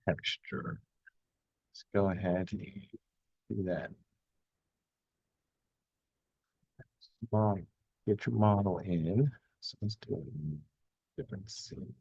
texture. Let's go ahead and do that. Model. Get your model in. So let's do a different scene.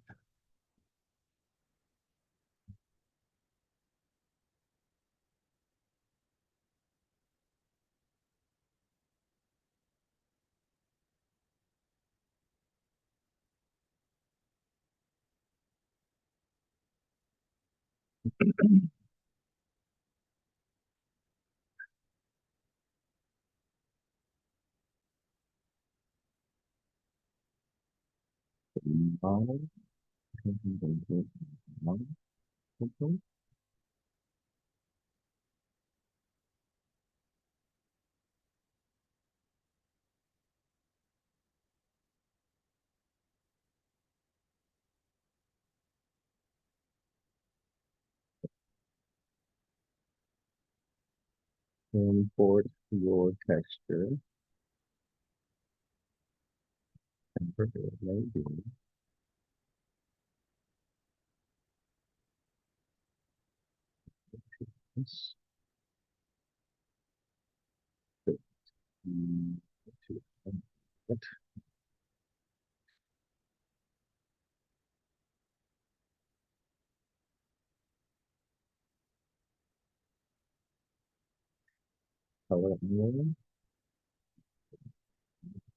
Model. Model. Import your texture. Maybe. Yes. What color on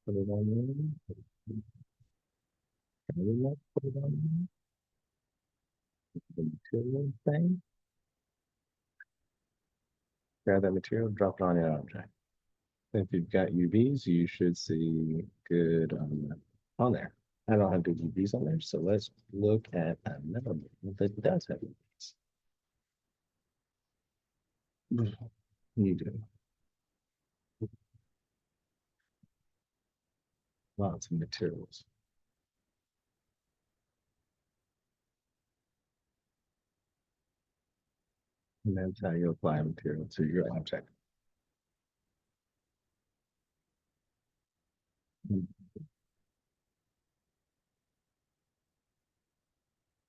put it on there. Can we not put it on there? The material thing. Grab that material, drop it on your object. If you've got UVs, you should see good on there. I don't have good UVs on there, so let's look at another one that does have UVs. You do. Lots of materials. And that's how you apply material to your object.